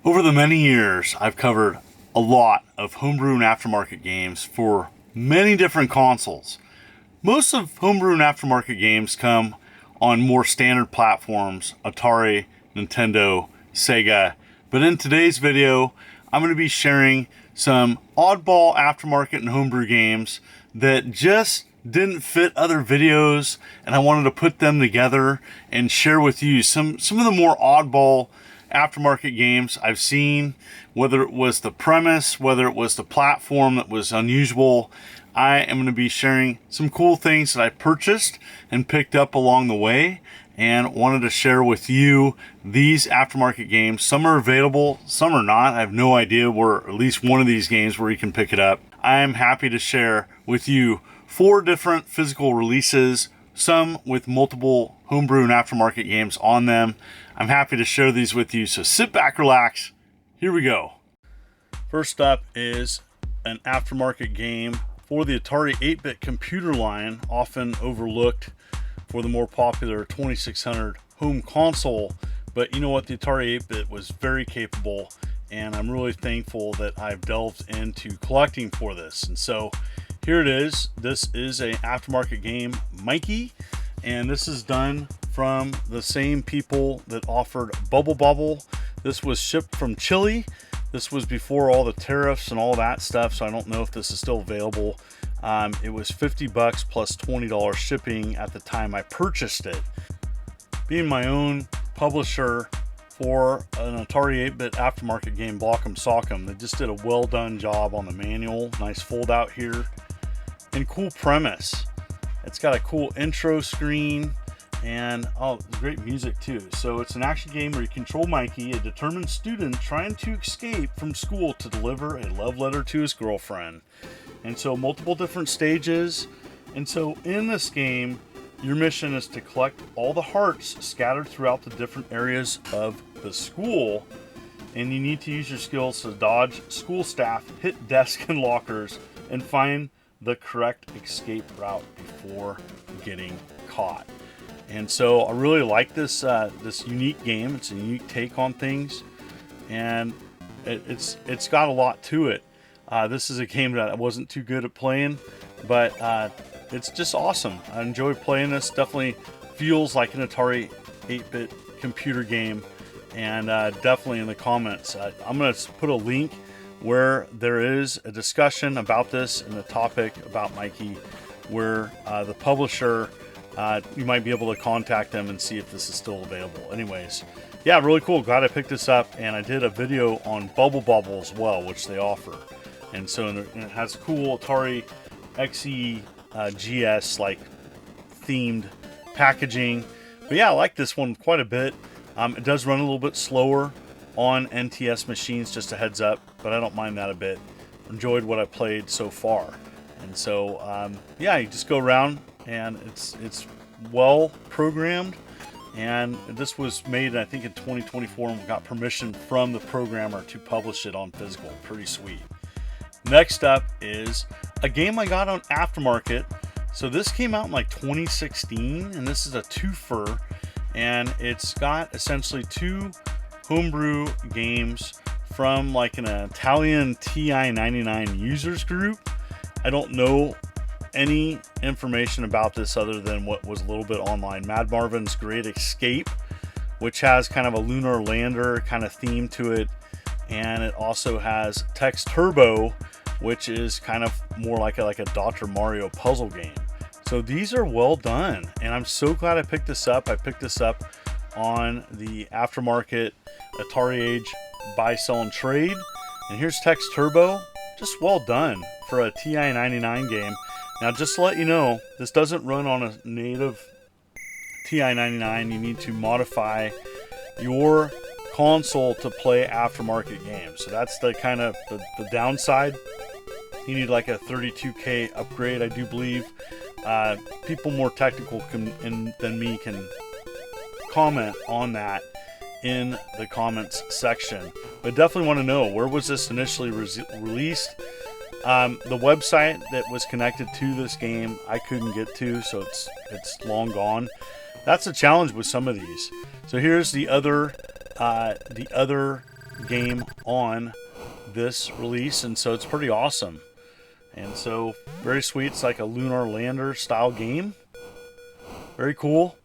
Over the many years, I've covered a lot of homebrew and aftermarket games for many different consoles. Most of homebrew and aftermarket games come on more standard platforms, Atari, Nintendo, Sega. But in today's video, I'm going to be sharing some oddball aftermarket and homebrew games that just didn't fit other videos, and I wanted to put them together and share with you some of the more oddball aftermarket games I've seen, whether it was the premise, whether it was the platform that was unusual. I am going to be sharing some cool things that I purchased and picked up along the way, and wanted to share with you these aftermarket games. Some are available, some are not. I have no idea where at least one of these games where you can pick it up. I am happy to share with you 4 different physical releases, some with multiple homebrew and aftermarket games on them. I'm happy to share these with you, so sit back, relax. Here we go. First up is an aftermarket game for the Atari 8-bit computer line, often overlooked for the more popular 2600 home console. But you know what, the Atari 8-bit was very capable, and I'm really thankful that I've delved into collecting for this. And so here it is. This is an aftermarket game, Mikey, and this is done from the same people that offered Bubble Bobble. This was shipped from Chile. This was before all the tariffs and all that stuff, so I don't know if this is still available. It was $50 plus $20 shipping at the time I purchased it. Being my own publisher for an Atari 8-bit aftermarket game, Block'em Sock'em, they just did a well done job on the manual. Nice fold out here, and cool premise. It's got a cool intro screen, and great music too. So it's an action game where you control Mikey, a determined student trying to escape from school to deliver a love letter to his girlfriend. And so multiple different stages. And so in this game, your mission is to collect all the hearts scattered throughout the different areas of the school. And you need to use your skills to dodge school staff, hit desks and lockers, and find the correct escape route before getting caught. And so I really like this this unique game. It's a unique take on things, and it's got a lot to it. This is a game that I wasn't too good at playing, but it's just awesome. I enjoy playing this. Definitely feels like an Atari 8-bit computer game, and definitely in the comments, I'm going to put a link where there is a discussion about this and the topic about Mikey, where the publisher, you might be able to contact them and see if this is still available. Anyways, yeah, really cool. Glad I picked this up, and I did a video on Bubble Bobble as well, which they offer. And so it has cool Atari XE GS like themed packaging. But yeah, I like this one quite a bit. It does run a little bit slower on NTS machines, just a heads up, but I don't mind that a bit. Enjoyed what I played so far. And so yeah, you just go around, and it's well programmed, and this was made, I think, in 2024, and we got permission from the programmer to publish it on physical. Pretty sweet. Next up is a game I got on aftermarket. So this came out in like 2016, and this is a twofer, and it's got essentially 2 homebrew games from like an Italian TI-99 users group. I don't know any information about this other than what was a little bit online. Mad Marvin's Great Escape, which has kind of a lunar lander kind of theme to it, and it also has Tex Turbo, which is kind of more like a Dr. Mario puzzle game. So these are well done, and I'm so glad I picked this up. I picked this up on the aftermarket Atari Age buy, sell, and trade. And here's Tex Turbo, just well done for a TI-99 game. Now, just to let you know, this doesn't run on a native TI-99. You need to modify your console to play aftermarket games. So that's the kind of the downside. You need like a 32K upgrade, I do believe. People more technical than me can comment on that in the comments section. But definitely want to know, where was this initially released? The website that was connected to this game I couldn't get to, so it's long gone. That's a challenge with some of these. So here's the other game on this release, and so it's pretty awesome. And so very sweet. It's like a lunar lander style game. Very cool.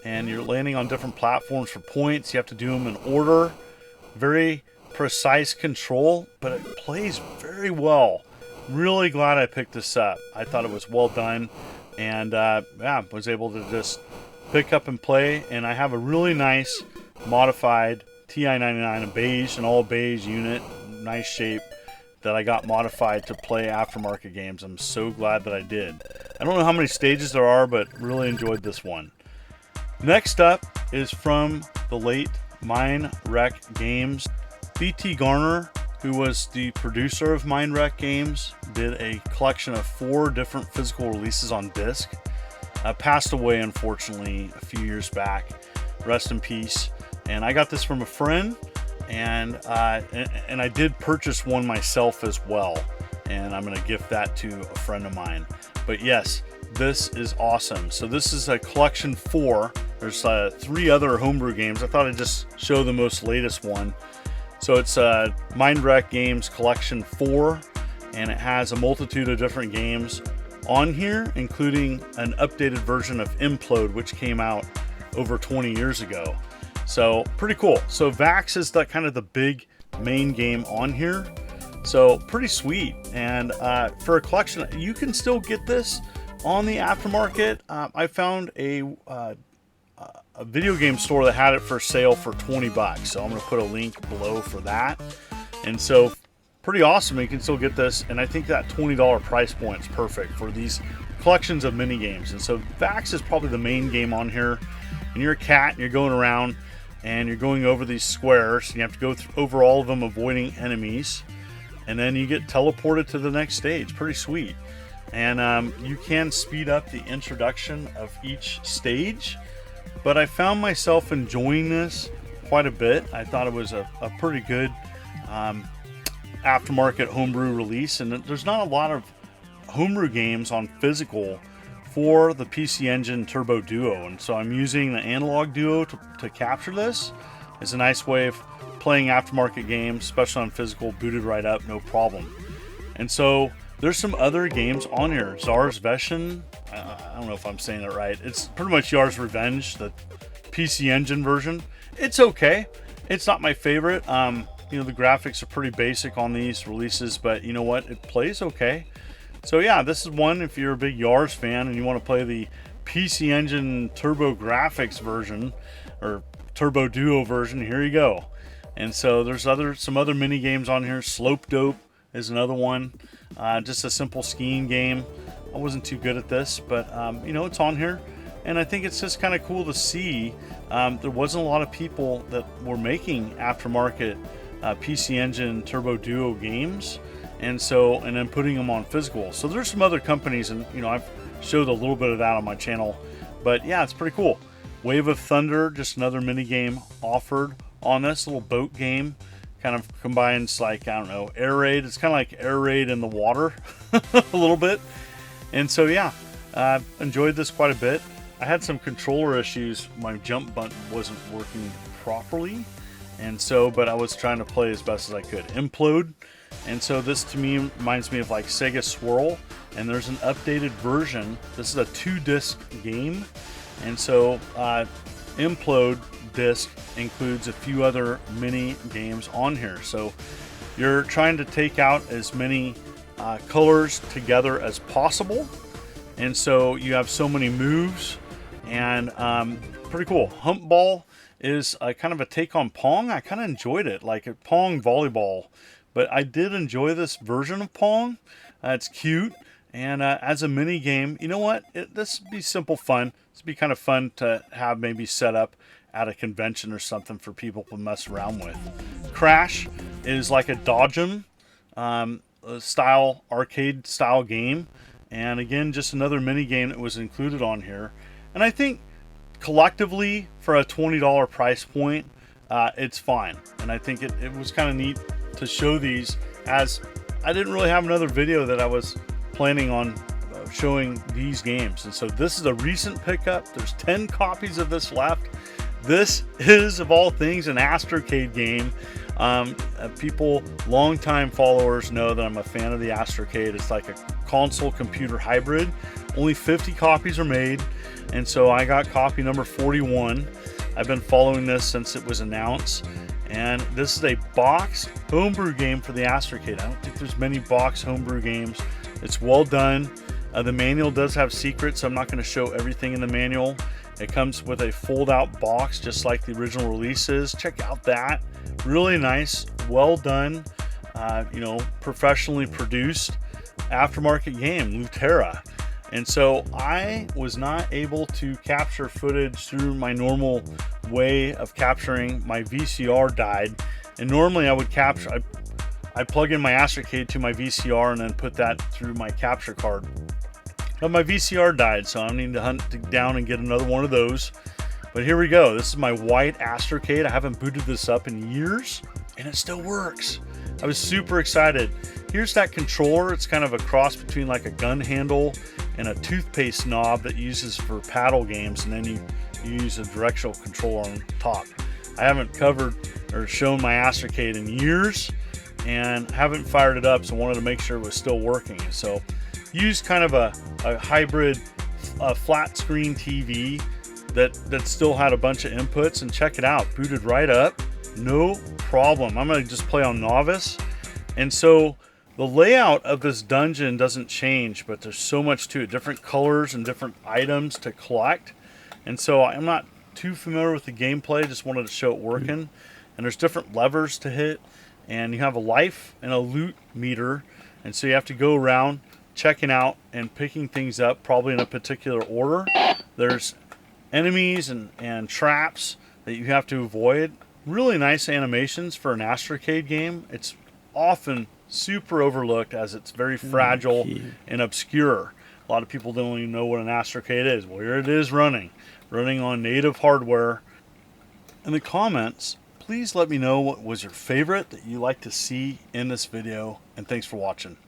And you're landing on different platforms for points. You have to do them in order. Very precise control, but it plays very well. Really glad I picked this up. I thought it was well done, and yeah, was able to just pick up and play. And I have a really nice modified TI-99, a beige, an all beige unit, nice shape, that I got modified to play aftermarket games. I'm so glad that I did. I don't know how many stages there are, but really enjoyed this one. Next up is from the late Mindwreck Games. BT Garner, who was the producer of Mindwreck Games, did a collection of 4 different physical releases on disc. Passed away, unfortunately, a few years back. Rest in peace. And I got this from a friend, and I did purchase one myself as well. And I'm going to gift that to a friend of mine. But yes, this is awesome. So this is a collection 4. There's 3 other homebrew games. I thought I'd just show the most latest one. So it's Mindwreck Games Collection 4, and it has a multitude of different games on here, including an updated version of Implode, which came out over 20 years ago. So pretty cool. So Vax is the kind of the big main game on here. So pretty sweet. And for a collection, you can still get this on the aftermarket. I found a video game store that had it for sale for 20 bucks. So I'm going to put a link below for that. And so pretty awesome. You can still get this. And I think that $20 price point is perfect for these collections of mini games. And so Vax is probably the main game on here. And you're a cat and you're going around and you're going over these squares. And you have to go over all of them, avoiding enemies. And then you get teleported to the next stage. Pretty sweet. And you can speed up the introduction of each stage. But I found myself enjoying this quite a bit. I thought it was a pretty good aftermarket homebrew release. And there's not a lot of homebrew games on physical for the PC Engine Turbo Duo. And so I'm using the Analog Duo to capture this. It's a nice way of playing aftermarket games, especially on physical, booted right up, no problem. And so there's some other games on here. Tsar's Veshin. I don't know if I'm saying it right. It's pretty much Yar's Revenge, the PC Engine version. It's okay. It's not my favorite. You know, the graphics are pretty basic on these releases, but you know what? It plays okay. So yeah, this is one if you're a big Yars fan and you want to play the PC Engine Turbo Graphics version or Turbo Duo version. Here you go. And so there's some other mini games on here. Slope Dope is another one. Just a simple skiing game. I wasn't too good at this, but you know, it's on here, and I think it's just kind of cool to see. There wasn't a lot of people that were making aftermarket PC Engine Turbo Duo games, and then putting them on physical. So there's some other companies, and you know, I've showed a little bit of that on my channel, but yeah, it's pretty cool. Wave of Thunder, just another mini game offered on this little boat game. Kind of combines, like, I don't know, air raid. It's kind of like air raid in the water a little bit. And so yeah, enjoyed this quite a bit. I had some controller issues. My jump button wasn't working properly, and so, but I was trying to play as best as I could. Implode. And so this to me reminds me of like Sega Swirl, and there's an updated version. This is a 2-disc game, and so Implode disc includes a few other mini games on here. So you're trying to take out as many colors together as possible, and so you have so many moves, and pretty cool. Humpball is kind of a take on Pong. I kind of enjoyed it, like a Pong volleyball, but I did enjoy this version of Pong. It's cute, and as a mini game, you know what, this would be simple fun. This would be kind of fun to have maybe set up at a convention or something for people to mess around with. Crash is like a Dodgem style, arcade style game, and again, just another mini game that was included on here. And I think collectively for a $20 price point, it's fine. And I think it was kind of neat to show these, as I didn't really have another video that I was planning on showing these games. And so this is a recent pickup. There's 10 copies of this left. This is, of all things, an Astrocade game. People, longtime followers know that I'm a fan of the Astrocade. It's like a console computer hybrid. Only 50 copies are made, and so I got copy number 41. I've been following this since it was announced, and this is a box homebrew game for the Astrocade. I don't think there's many box homebrew games. It's well done. The manual does have secrets, so I'm not going to show everything in the manual. It comes with a fold-out box, just like the original releases. Check out that. Really nice, well done, professionally produced aftermarket game, Lootera. And so I was not able to capture footage through my normal way of capturing. My VCR died, and normally I would capture. I plug in my Astrocade to my VCR and then put that through my capture card. But my VCR died, so I need to hunt down and get another one of those. But here we go. This is my white Astrocade. I haven't booted this up in years, and it still works. I was super excited. Here's that controller. It's kind of a cross between like a gun handle and a toothpaste knob that uses for paddle games, and then you use a directional controller on top. I haven't covered or shown my Astrocade in years, and haven't fired it up, so I wanted to make sure it was still working. So used kind of a hybrid flat screen TV that still had a bunch of inputs, and check it out, booted right up, no problem. I'm gonna just play on novice. And so the layout of this dungeon doesn't change, but there's so much to it, different colors and different items to collect. And so I'm not too familiar with the gameplay, just wanted to show it working. And there's different levers to hit, and you have a life and a loot meter, and so you have to go around checking out and picking things up, probably in a particular order. There's enemies and traps that you have to avoid. Really nice animations for an Astrocade game. It's often super overlooked as it's very fragile and obscure. A lot of people don't even know what an Astrocade is. Well, here it is running on native hardware. In the comments, please let me know what was your favorite that you like to see in this video, and thanks for watching.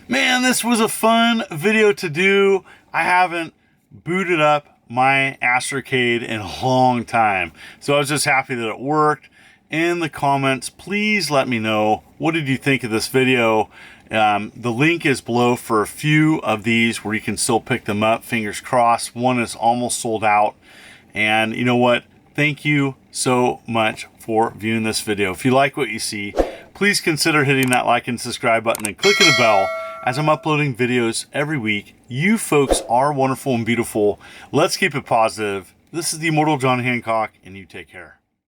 Man, this was a fun video to do. I haven't booted up my Astrocade in a long time, so I was just happy that it worked. In the comments, please let me know, what did you think of this video? The link is below for a few of these where you can still pick them up. Fingers crossed. One is almost sold out. And you know what? Thank you so much for viewing this video. If you like what you see, please consider hitting that like and subscribe button and clicking the bell, as I'm uploading videos every week. You folks are wonderful and beautiful. Let's keep it positive. This is the Immortal John Hancock, and you take care.